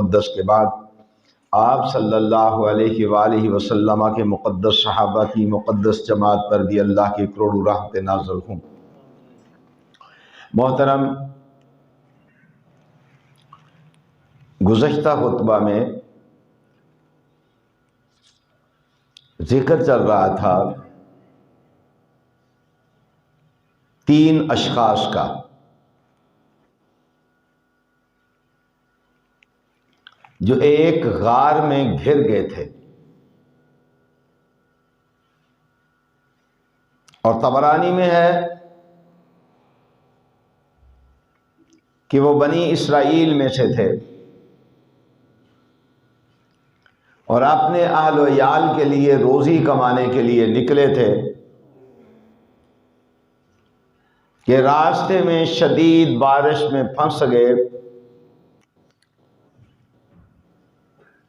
मुक़द्दस के बाद आप सल्लल्लाहु अलैहि वसल्लम के मुक़द्दस सहाबा की मुक़द्दस जमात पर भी अल्लाह की करोड़ों रहमतें नाज़िल हों। मोहतरम, गुज़श्ता खुतबा में जिक्र चल रहा था 3 अशख़ास का, जो एक गार में घिर गए थे और तबरानी में है कि वो बनी इसराइल में से थे और अपने अहल व याल के लिए रोज़ी कमाने के लिए निकले थे कि रास्ते में शदीद बारिश में फंस गए।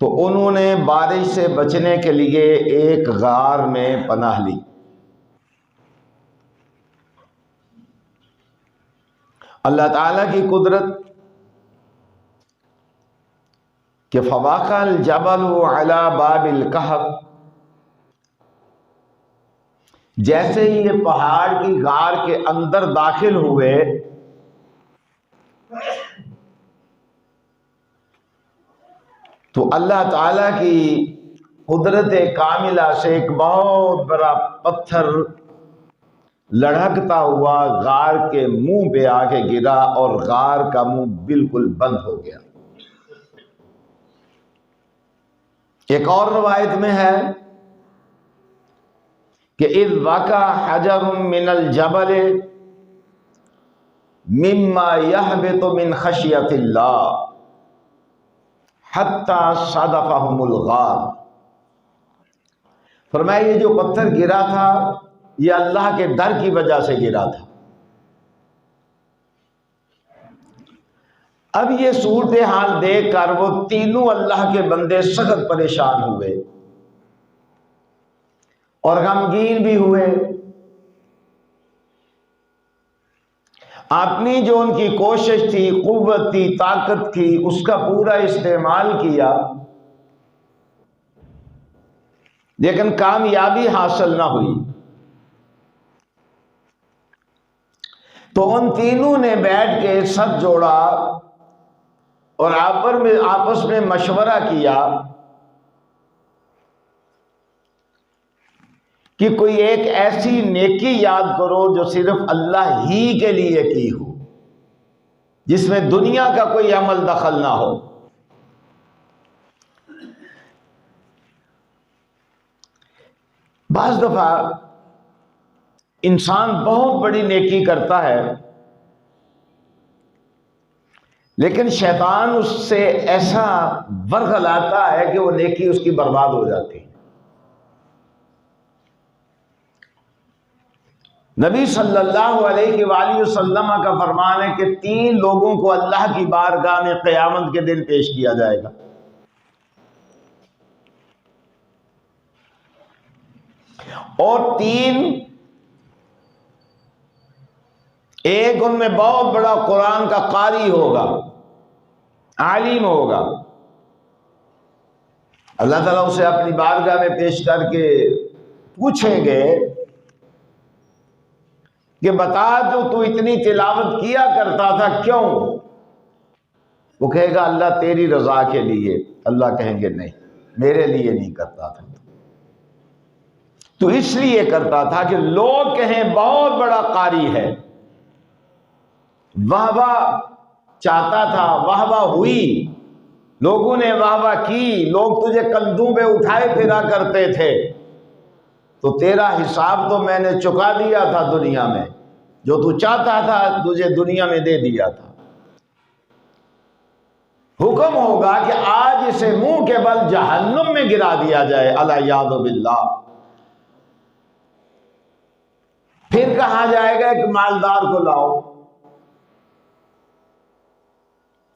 तो उन्होंने बारिश से बचने के लिए एक गार में पनाह ली। अल्लाह ताला की कुदरत कि फवाक़ल जबल अला बाबिल कहफ, जैसे ही ये पहाड़ की गार के अंदर दाखिल हुए तो अल्लाह ताला की कुदरत कामिला से एक बहुत बड़ा पत्थर लढ़कता हुआ गार के मुंह पे आके गिरा और गार का मुंह बिल्कुल बंद हो गया। एक और रवायत में है कि इज़ वक़ा हजरुम मिनल जबल मिम्मा यहबितु मिन खशियतिल्लाह हत्ता सदफ़हुमुल गार। फरमाया ये जो पत्थर गिरा था ये अल्लाह के डर की वजह से गिरा था। अब ये सूरत हाल देख कर वो तीनों अल्लाह के बंदे सख्त परेशान हुए और गमगीन भी हुए। अपनी जो उनकी कोशिश थी, कुव्वत थी, ताकत थी, उसका पूरा इस्तेमाल किया लेकिन कामयाबी हासिल ना हुई। तो उन तीनों ने बैठ के सर जोड़ा और आपस में मशवरा किया कि कोई एक ऐसी नेकी याद करो जो सिर्फ अल्लाह ही के लिए की हो, जिसमें दुनिया का कोई अमल दखल ना हो। बाज़ दफा इंसान बहुत बड़ी नेकी करता है लेकिन शैतान उससे ऐसा बरगलाता है कि वो नेकी उसकी बर्बाद हो जाती है। नबी सल्लल्लाहु अलैहि वसल्लम का फरमान है कि 3 लोगों को अल्लाह की बारगाह में क़यामत के दिन पेश किया जाएगा। और 3, एक उनमें बहुत बड़ा कुरान का कारी होगा, आलिम होगा। अल्लाह ताला उसे अपनी बारगाह में पेश करके पूछेंगे कि बता जो तू इतनी तिलावत किया करता था क्यों? वो कहेगा अल्लाह तेरी रजा के लिए। अल्लाह कहेंगे नहीं, मेरे लिए नहीं करता था, तो इसलिए करता था कि लोग कहें बहुत बड़ा कारी है। वाहवाह चाहता था, वाहवाह हुई, लोगों ने वाहवाह की, लोग तुझे कंधों पे उठाए फिरा करते थे, तो तेरा हिसाब तो मैंने चुका दिया था दुनिया में। जो तू चाहता था तुझे दुनिया में दे दिया था। हुक्म होगा कि आज इसे मुंह के बल जहन्नुम में गिरा दिया जाए, अला यादु बिल्लाह। फिर कहा जाएगा कि मालदार को लाओ।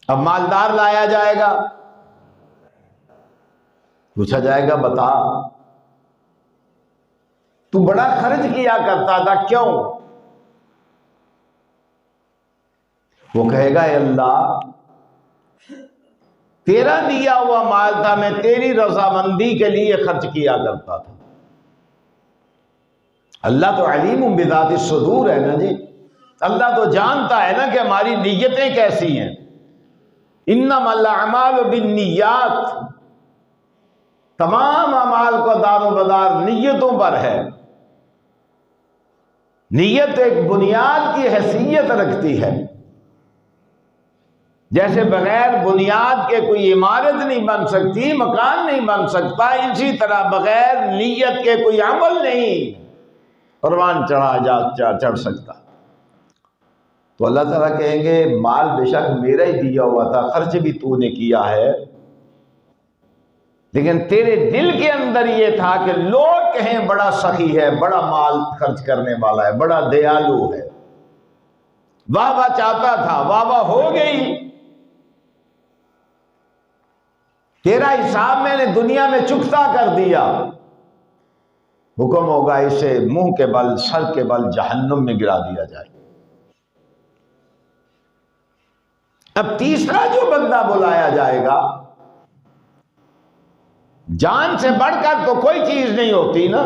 अब मालदार लाया जाएगा, पूछा जाएगा बता तू बड़ा खर्च किया करता था क्यों? वो कहेगा अल्लाह तेरा दिया हुआ माल था, मैं तेरी रजामंदी के लिए खर्च किया करता था। अल्लाह तो अलीम बिज़ाति सुदूर है ना जी। अल्लाह तो जानता है ना कि हमारी नीयतें कैसी हैं। इन्नमल अमालु बिन्नियात, तमाम अमाल का दारोमदार नीयतों पर है। नीयत एक बुनियाद की हैसियत रखती है। जैसे बगैर बुनियाद के कोई इमारत नहीं बन सकती, मकान नहीं बन सकता, इसी तरह बगैर नीयत के कोई अमल नहीं परवान चढ़ सकता। तो अल्लाह ताला कहेंगे माल बेशक मेरा ही दिया हुआ था, खर्च भी तूने किया है, लेकिन तेरे दिल के अंदर यह था कि लोग कहें बड़ा सखी है, बड़ा माल खर्च करने वाला है, बड़ा दयालु है। वाह वाह चाहता था, वाह वाह हो गई। तेरा हिसाब मैंने दुनिया में चुकता कर दिया। हुक्म होगा इसे मुंह के बल, सर के बल जहन्नुम में गिरा दिया जाए। अब तीसरा जो बंदा बुलाया जाएगा, जान से बढ़कर तो कोई चीज नहीं होती ना।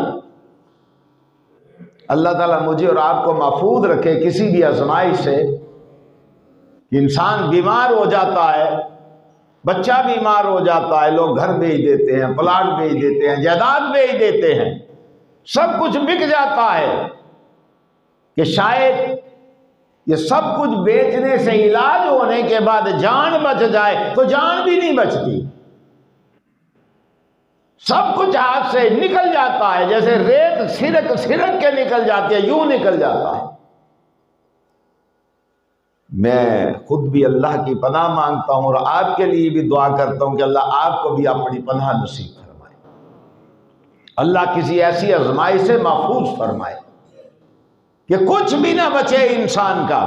अल्लाह ताला मुझे और आपको महफूज रखे किसी भी आजमाइश से। इंसान बीमार हो जाता है, बच्चा बीमार हो जाता है, लोग घर बेच देते हैं, प्लाट बेच देते हैं, जायदाद बेच देते हैं, सब कुछ बिक जाता है कि शायद ये सब कुछ बेचने से इलाज होने के बाद जान बच जाए, तो जान भी नहीं बचती। सब कुछ हाथ से निकल जाता है, जैसे रेत सिरक सिरक के निकल जाती है, यूं निकल जाता है। मैं खुद भी अल्लाह की पनाह मांगता हूं और आपके लिए भी दुआ करता हूं कि अल्लाह आपको भी अपनी पनाह नसीब फरमाए। अल्लाह किसी ऐसी आजमाइश से महफूज फरमाए कि कुछ भी ना बचे इंसान का,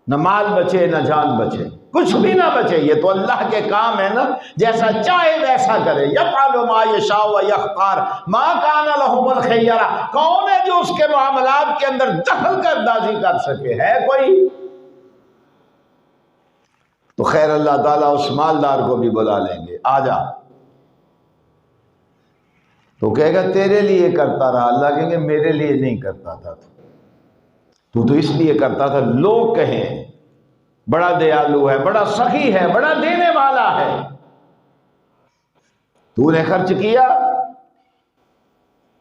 न माल बचे न जान बचे, कुछ भी ना बचे। ये तो अल्लाह के काम है ना, जैसा चाहे वैसा करे। यफ़अलु मा यशा व यख्तार मा काना लहुमुल खियरा। कौन है जो उसके मामलात के अंदर दखल कर अंदाजी कर सके? है कोई? तो खैर अल्लाह ताला उस मालदार को भी बुला लेंगे, आजा। तो कहेगा तेरे लिए करता रहा। अल्लाह कहेंगे मेरे लिए नहीं करता था, तू तो इसलिए करता था लोग कहें बड़ा दयालु है, बड़ा सखी है, बड़ा देने वाला है। तूने खर्च किया,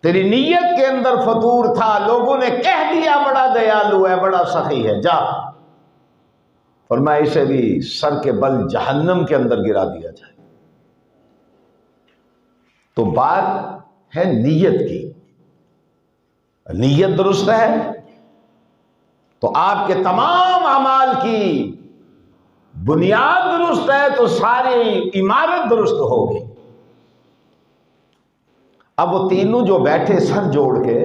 तेरी नीयत के अंदर फतूर था, लोगों ने कह दिया बड़ा दयालु है, बड़ा सखी है, जा। फरमाया इसे भी सर के बल जहन्नम के अंदर गिरा दिया जाए। तो बात है नीयत की। नीयत दुरुस्त है तो आपके तमाम अमाल की बुनियाद दुरुस्त है, तो सारी इमारत दुरुस्त होगी। अब वो तीनों जो बैठे सर जोड़ के,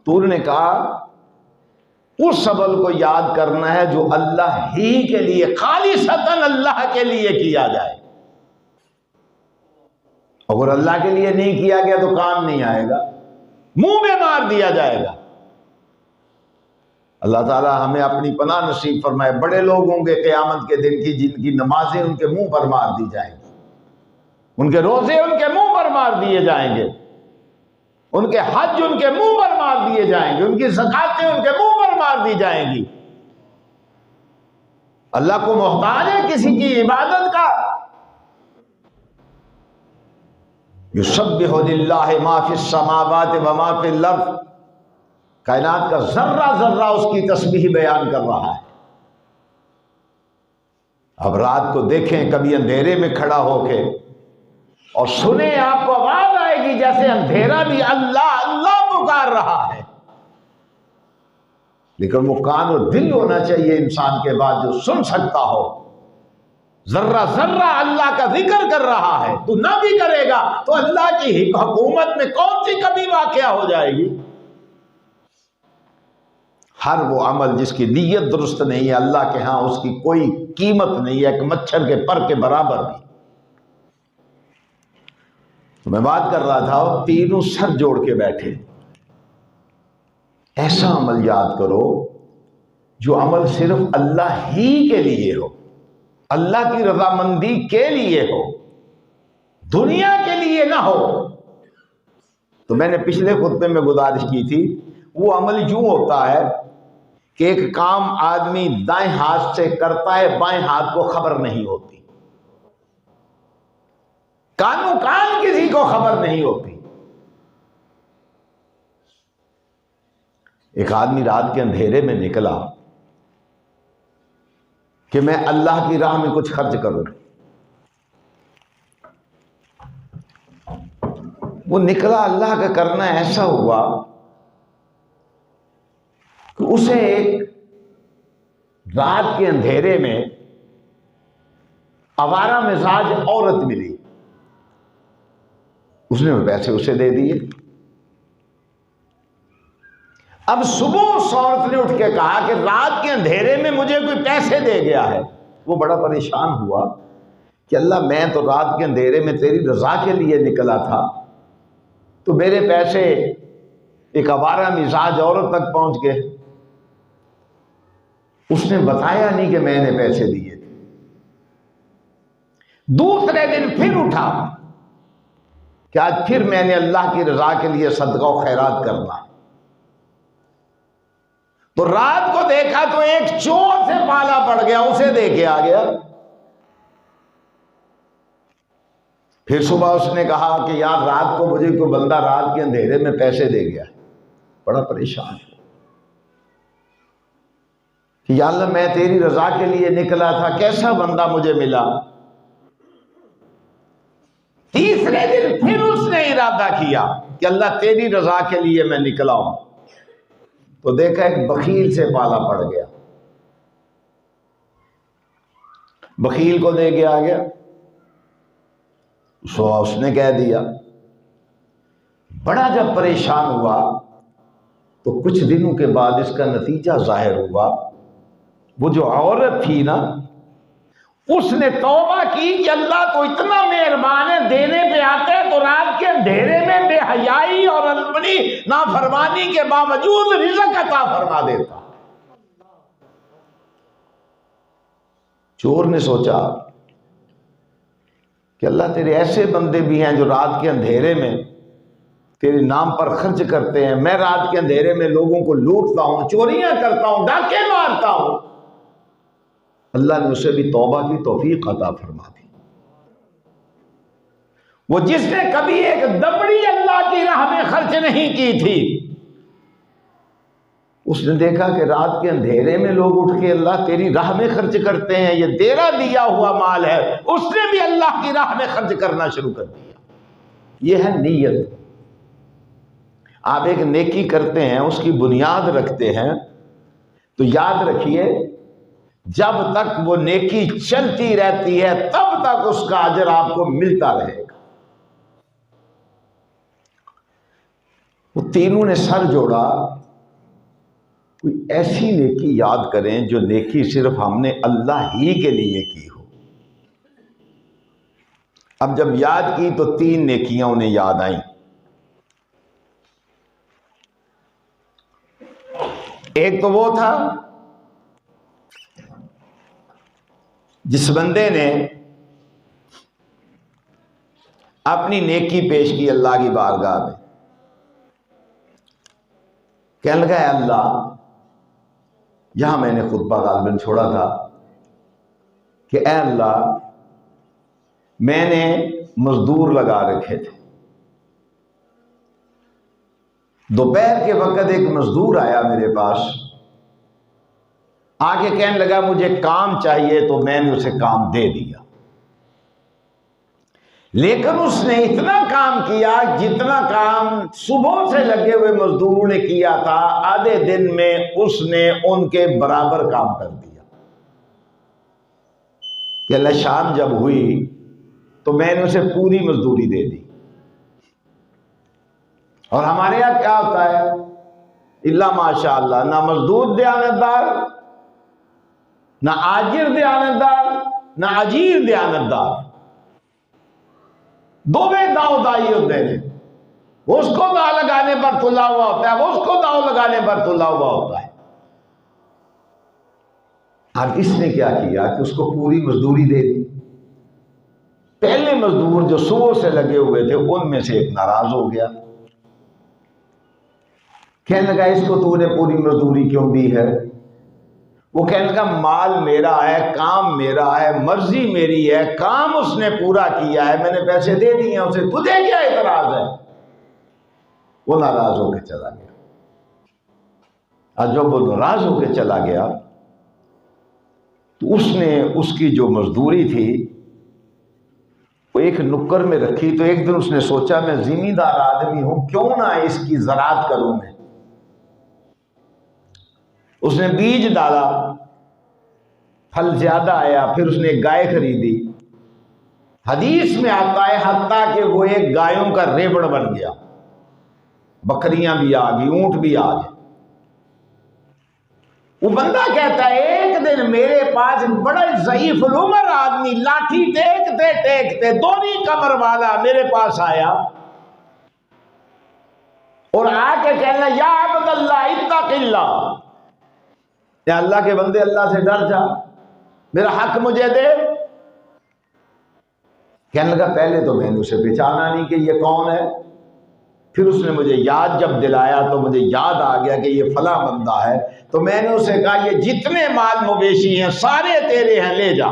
तूने ने कहा उस अमल को याद करना है जो अल्लाह ही के लिए, खालिसतन अल्लाह के लिए किया जाए। अगर अल्लाह के लिए नहीं किया गया तो काम नहीं आएगा, मुंह में मार दिया जाएगा। अल्लाह ताला हमें अपनी पनाह नसीब फरमाए। बड़े लोग होंगे क़यामत के दिन की जिनकी नमाजें उनके मुंह पर मार दी जाएंगी, उनके रोजे उनके मुंह पर मार दिए जाएंगे, उनके हज उनके मुंह पर मार दिए जाएंगे, उनकी ज़कातें उनके मुंह पर मार दी जाएंगी। अल्लाह को मोहताज है किसी की इबादत का? युसब्बिहु लिल्लाहि मा फिस समावाति व मा फिल अर्द। कायनात का जर्रा जर्रा उसकी तस्बीह बयान कर रहा है। अब रात को देखें कभी अंधेरे में खड़ा होके और सुने, आपको आवाज आएगी जैसे अंधेरा भी अल्लाह अल्लाह पुकार रहा है। लेकिन वो कान और दिल होना चाहिए इंसान के बाद जो सुन सकता हो। जर्रा जर्रा अल्लाह का जिक्र कर रहा है, तू ना भी करेगा तो अल्लाह की हुकूमत में कौन सी कमी वाक़या हो जाएगी। हर वो अमल जिसकी नीयत दुरुस्त नहीं है, अल्लाह के यहां उसकी कोई कीमत नहीं है, एक मच्छर के पर के बराबर भी। तो मैं बात कर रहा था, तीनों सर जोड़ के बैठे। ऐसा अमल याद करो जो अमल सिर्फ अल्लाह ही के लिए हो। अल्लाह की रजामंदी के लिए हो, दुनिया के लिए ना हो। तो मैंने पिछले खुतबे में गुजारिश की थी, वो अमल यूं होता है कि एक काम आदमी दाएं हाथ से करता है, बाएं हाथ को खबर नहीं होती, कानों कान किसी को खबर नहीं होती। एक आदमी रात के अंधेरे में निकला कि मैं अल्लाह की राह में कुछ खर्च करूं। वो निकला, अल्लाह का करना ऐसा हुआ कि उसे एक रात के अंधेरे में आवारा मिजाज औरत मिली। उसने वो पैसे उसे दे दिए। अब सुबह उस औरत ने उठ के कहा कि रात के अंधेरे में मुझे कोई पैसे दे गया है। वो बड़ा परेशान हुआ कि अल्लाह, मैं तो रात के अंधेरे में तेरी रजा के लिए निकला था, तो मेरे पैसे एक आवारा मिजाज औरत तक पहुंच गए। उसने बताया नहीं कि मैंने पैसे दिए थे। दूसरे दिन फिर उठा कि आज फिर मैंने अल्लाह की रजा के लिए सदका और खैरात करना है। तो रात को देखा तो एक चोर से पाला पड़ गया, उसे दे के आ गया। फिर सुबह उसने कहा कि यार, रात को मुझे कोई बंदा रात के अंधेरे में पैसे दे गया। बड़ा परेशान हुआ कि या अल्लाह, मैं तेरी रजा के लिए निकला था, कैसा बंदा मुझे मिला। तीसरे दिन फिर उसने इरादा किया कि अल्लाह, तेरी रजा के लिए मैं निकला हूं। तो देखा एक बखील से पाला पड़ गया, बखील को दे के आ गया। उसने कह दिया। बड़ा जब परेशान हुआ तो कुछ दिनों के बाद इसका नतीजा जाहिर हुआ। वो जो औरत थी ना, उसने तौबा की कि अल्लाह तो इतना मेहरबान है, देने पे आते हैं तो रात के अंधेरे में बेहयाई और अपनी नाफरमानी के बावजूद रिज़्क़ अता फरमा देता। चोर ने सोचा कि अल्लाह, तेरे ऐसे बंदे भी हैं जो रात के अंधेरे में तेरे नाम पर खर्च करते हैं। मैं रात के अंधेरे में लोगों को लूटता हूं, चोरियां करता हूं, डाके मारता हूं। अल्लाह ने उसे भी तौबा की तौफीक अता फरमा दी। वो जिसने कभी एक दबड़ी अल्लाह की राह में खर्च नहीं की थी, उसने देखा कि रात के अंधेरे में लोग उठ के अल्लाह तेरी राह में खर्च करते हैं, ये तेरा दिया हुआ माल है। उसने भी अल्लाह की राह में खर्च करना शुरू कर दिया। यह है नीयत। आप एक नेकी करते हैं, उसकी बुनियाद रखते हैं, तो याद रखिए, जब तक वो नेकी चलती रहती है तब तक उसका अजर आपको मिलता रहेगा। वो तीनों ने सर जोड़ा, कोई ऐसी नेकी याद करें जो नेकी सिर्फ हमने अल्लाह ही के लिए की हो। अब जब याद की तो 3 नेकियां उन्हें याद आई। एक तो वो था जिस बंदे ने अपनी नेकी पेश की अल्लाह की बारगाह में, कहने लगा, अल्लाह, यहां मैंने खुतबा गालिबन छोड़ा था कि ऐ अल्लाह, मैंने मजदूर लगा रखे थे। दोपहर के वक्त एक मजदूर आया मेरे पास, आके कहने लगा मुझे काम चाहिए, तो मैंने उसे काम दे दिया। लेकिन उसने इतना काम किया जितना काम सुबह से लगे हुए मजदूरों ने किया था, आधे दिन में उसने उनके बराबर काम कर दिया। कि अल्लाह, शाम जब हुई तो मैंने उसे पूरी मजदूरी दे दी। और हमारे यहां क्या होता है, इल्ला माशाअल्लाह, ना मजदूर दयानतदार, ना आजिर दयानतदार, ना अजीर दयानतदार, दोवें दावदाई होते हैं। उसको दाव लगाने पर तुला हुआ होता है, वो उसको दाव लगाने पर तुला हुआ होता है। अब इसने क्या किया कि उसको पूरी मजदूरी दे दी। पहले मजदूर जो सुबह से लगे हुए थे उनमें से एक नाराज हो गया, कहने लगा इसको तूने पूरी मजदूरी क्यों दी है? वो कहने लगा माल मेरा है, काम मेरा है, मर्जी मेरी है, काम उसने पूरा किया है, मैंने पैसे दे दिए उसे, तुझे क्या इतराज है? वो नाराज होकर चला गया। और जब वो नाराज होकर चला गया तो उसने उसकी जो मजदूरी थी वो एक नुक्कर में रखी। तो एक दिन उसने सोचा मैं जिम्मेदार आदमी हूं, क्यों ना इसकी ज़राअत करूं मैं। उसने बीज डाला, फल ज्यादा आया, फिर उसने एक गाय खरीदी। हदीस में आता है हत्ता कि वो एक गायों का रेबड़ बन गया, बकरियां भी आ गई, ऊंट भी आ गए। वो बंदा कहता है एक दिन मेरे पास बड़ा ज़ईफ उमर आदमी लाठी टेकते टेकते दोनी कमर वाला मेरे पास आया और आके कहना या अब्दुल्लाह इत्तक़िल्लाह, या अल्लाह के बंदे अल्लाह से डर जा, मेरा हक मुझे दे। कहने लगा पहले तो मैंने उसे पहचाना नहीं कि ये कौन है, फिर उसने मुझे याद जब दिलाया तो मुझे याद आ गया कि ये फला बंदा है। तो मैंने उसे कहा ये जितने माल मवेशी हैं सारे तेरे हैं, ले जा।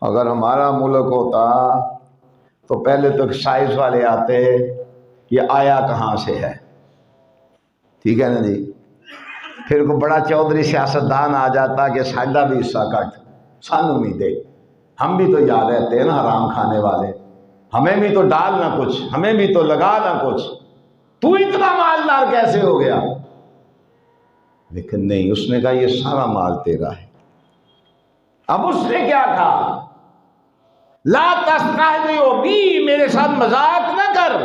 अगर हमारा मुल्क होता तो पहले तो साइज वाले आते ये आया कहाँ से है, ठीक है ना जी। फिर को बड़ा चौधरी सियासतदान आ जाता कि साडा भी हिस्सा कट, सानू भी दे, हम भी तो याद रहते हैं ना हराम खाने वाले, हमें भी तो डाल ना कुछ, हमें भी तो लगा ना कुछ, तू इतना मालदार कैसे हो गया? लेकिन नहीं, उसने कहा ये सारा माल तेरा है। अब उसने क्या कहा, ला तस्तहज़िउ बी, मेरे साथ मजाक ना कर।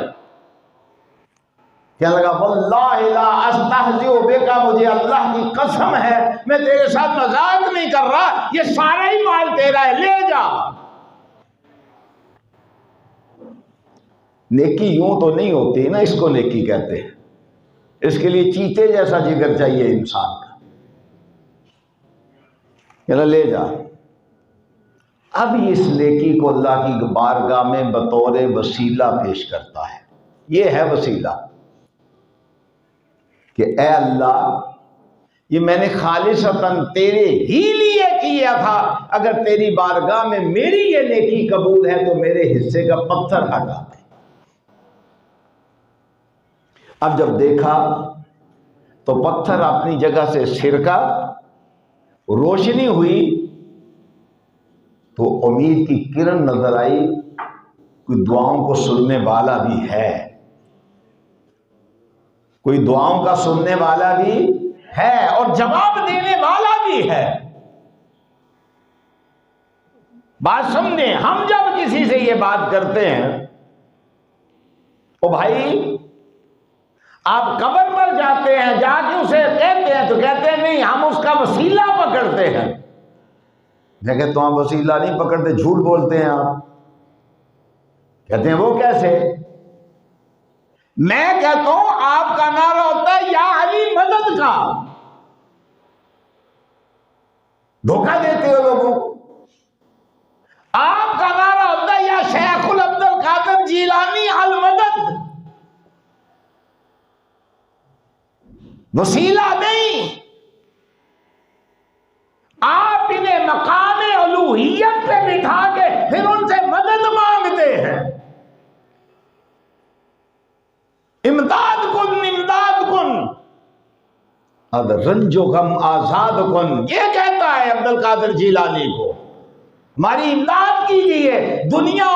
क्या लगा, वल्लाहि ला अस्तहज़िउ बिका, मुझे अल्लाह की कसम है मैं तेरे साथ मजाक नहीं कर रहा, ये सारा ही माल तेरा है, ले जा। नेकी यूं तो नहीं होती ना, इसको नेकी कहते हैं। इसके लिए चीते जैसा जिगर चाहिए इंसान का, कहना ले जा। अब इस नेकी को अल्लाह की बारगाह में बतौर वसीला पेश करता है। ये है वसीला कि ए अल्लाह, ये मैंने खालिसतन तेरे ही लिए किया था, अगर तेरी बारगाह में मेरी ये नेकी कबूल है तो मेरे हिस्से का पत्थर हटा दे। अब जब देखा तो पत्थर अपनी जगह से सिरका, रोशनी हुई तो उम्मीद की किरण नजर आई, कोई दुआओं को सुनने वाला भी है, कोई दुआओं का सुनने वाला भी है और जवाब देने वाला भी है। बात समझे, हम जब किसी से ये बात करते हैं, ओ भाई आप कब्र पर जाते हैं, जाके उसे कहते हैं तो कहते हैं नहीं हम उसका वसीला पकड़ते हैं। मैं कहता हूं आप वसीला नहीं पकड़ते, झूठ बोलते हैं आप। कहते हैं वो कैसे? मैं कहता हूं आपका नारा होता है या अली मदद का, धोखा देते हो लोगों को। आपका नारा होता है या शेखुल अब्दुल कादिर जिलानी अल मदद, वसीला नहीं। आप इन्हें मकाम उलूहियत पे बिठा के फिर उनसे मदद मांगते हैं, इमदाद कुन इमदाद कुन, अब रंजो गम आजाद कुन, ये कहता है अब्दुल कादिर जिलानी को, हमारी इमदाद कीजिए, दुनिया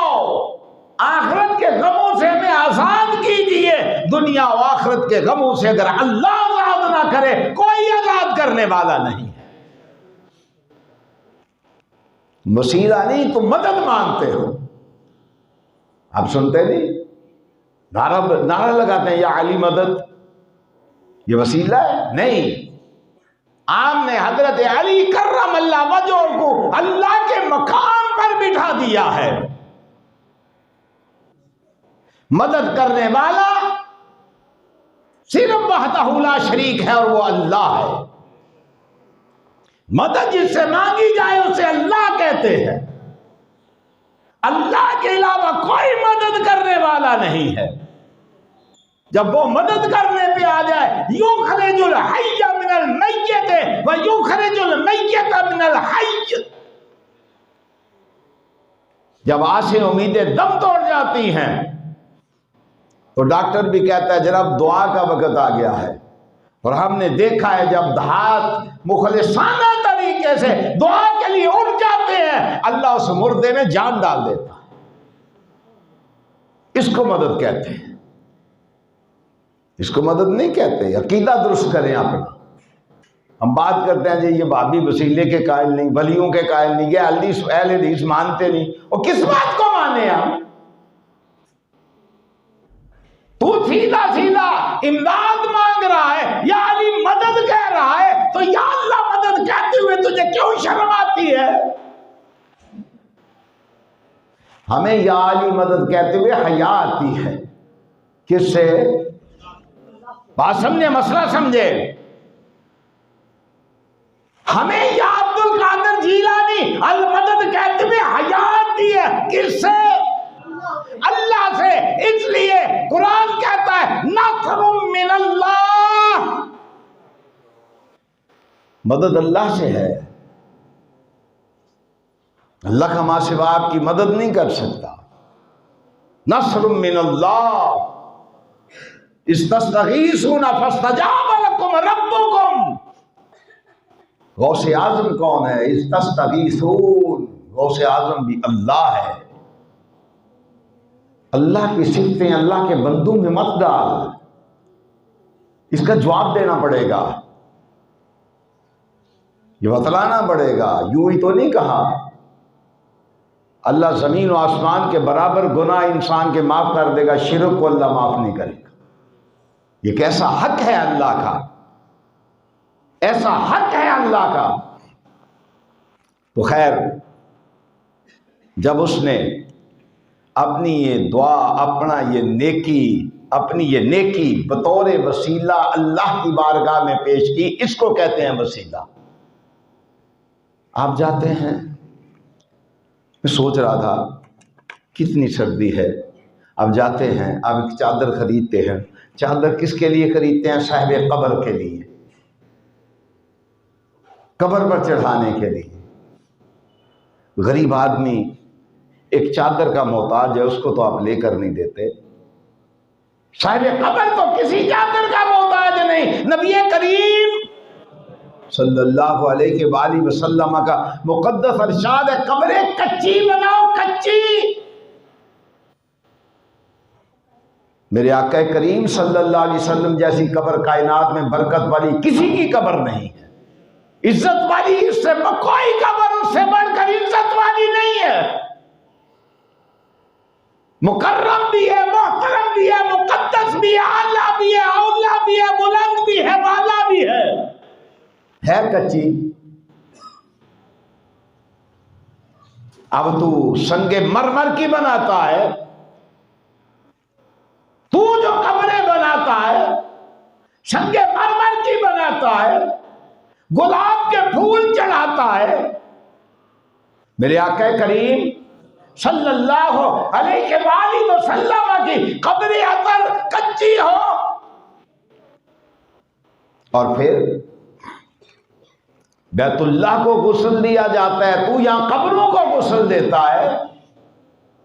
आखिरत के गमों से हमें आजाद कीजिए। दुनिया और आखिरत के गमों से अगर अल्लाह आजाद ना करे, कोई आजाद करने वाला नहीं है। वसीला नहीं तो मदद मांगते हो। आप सुनते नहीं, नारा लगाते हैं या अली मदद, ये वसीला है? नहीं, आमने हजरत अली कर्रमल्लाह वजह को अल्लाह के मकाम पर बिठा दिया है। मदद करने वाला सिर्फ वहदहू ला शरीक है और वो अल्लाह है। मदद जिससे मांगी जाए उसे अल्लाह कहते हैं। अल्लाह के अलावा कोई मदद करने वाला नहीं है। जब वो मदद करने पे आ जाए, युखरिजुल हय्य मिनल मय्यत व युखरिजुल मय्यत मिनल हय्य, जब आशें उम्मीदें दम तोड़ जाती हैं तो डॉक्टर भी कहता है जनाब दुआ का वक्त आ गया है। और हमने देखा है जब दहात मुखलिसाना तरीके से दुआ के लिए उठ जाते हैं, अल्लाह उस मुर्दे में जान डाल देता है। इसको मदद कहते हैं, इसको मदद नहीं कहते। अकीदा दुरुस्त करें अपना। हम बात करते हैं जी ये भाभी वसीले के कायल नहीं, वलियों के कायल नहीं, ये अहले हदीस मानते नहीं। और किस बात को माने हम? तू सीधा सीधा इमदाद मांग रहा है या अली मदद कह रहा है, तो या अल्लाह मदद कहते हुए तुझे क्यों शर्म आती है? हमें या अली मदद कहते हुए हया आती है। किससे? बात समझे, मसला समझे। हमें या अब्दुल कादिर जीलानी अल मदद कहते हुए हया आती है। किससे? अल्लाह से। इसलिए कुरान कहता है नसरुम मिनल्लाह, मदद अल्लाह से है। अल्लाह का मां सिवा आपकी मदद नहीं कर सकता। नसरुम मिनल्लाह, इस्तगीसूना फस्तजाब लकुम रब्बुकुम। गौसे आजम कौन है? इस्तगीसून, गौसे आजम भी अल्लाह है। अल्लाह की सिफतें अल्लाह के बंदों में मत डाल, इसका जवाब देना पड़ेगा, ये बतलाना पड़ेगा। यूं ही तो नहीं कहा अल्लाह जमीन और आसमान के बराबर गुनाह इंसान के माफ कर देगा, शिरक को अल्लाह माफ नहीं करेगा। ये कैसा हक है अल्लाह का, ऐसा हक है अल्लाह का। तो खैर, जब उसने अपनी ये दुआ, अपनी ये नेकी बतौर वसीला अल्लाह की बारगाह में पेश की, इसको कहते हैं वसीला। आप जाते हैं, मैं सोच रहा था कितनी सर्दी है, अब जाते हैं, आप एक चादर खरीदते हैं। चादर किसके लिए खरीदते हैं? साहिब कब्र के लिए, कब्र पर चढ़ाने के लिए। गरीब आदमी एक चादर का मोहताज है, उसको तो आप लेकर नहीं देते। साहिब कब्र तो किसी चादर का मोहताज नहीं। नबी करीम सल्लल्लाहु अलैहि वसल्लम का मुकद्दस इरशाद है, कब्रें कच्ची बनाओ, कच्ची। मेरे आका करीम सल्लल्लाहु अलैहि वसल्लम जैसी कब्र कायनात में बरकत वाली किसी की कब्र नहीं है। इज्जत वाली इससे कोई कब्र उससे बढ़कर इज्जत वाली नहीं है। मुकर्रम भी है, मोहतरम भी है, मुकद्दस भी है, आला भी है, औला भी है, बुलंद भी है, वाला भी है कच्ची। अब तू संगे मरमर की बनाता है, तू जो कब्रें बनाता है संगे मरमर की बनाता है, गुलाब के फूल चढ़ाता है। मेरे आका करीम सल्लल्लाहु अलैहि वसल्लम की कब्र अतर कच्ची हो, और फिर बैतुल्लाह को गुस्ल दिया जाता है, तू यहां कब्रों को गुस्ल देता है।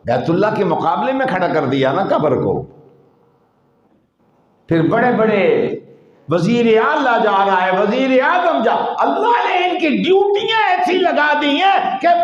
बैतुल्लाह के मुकाबले में खड़ा कर दिया ना कब्र को। फिर बड़े बड़े वजीर आला जा रहा है, वजीर आजम जा, अल्लाह ने इनकी ड्यूटियां ऐसी लगा दी हैं कि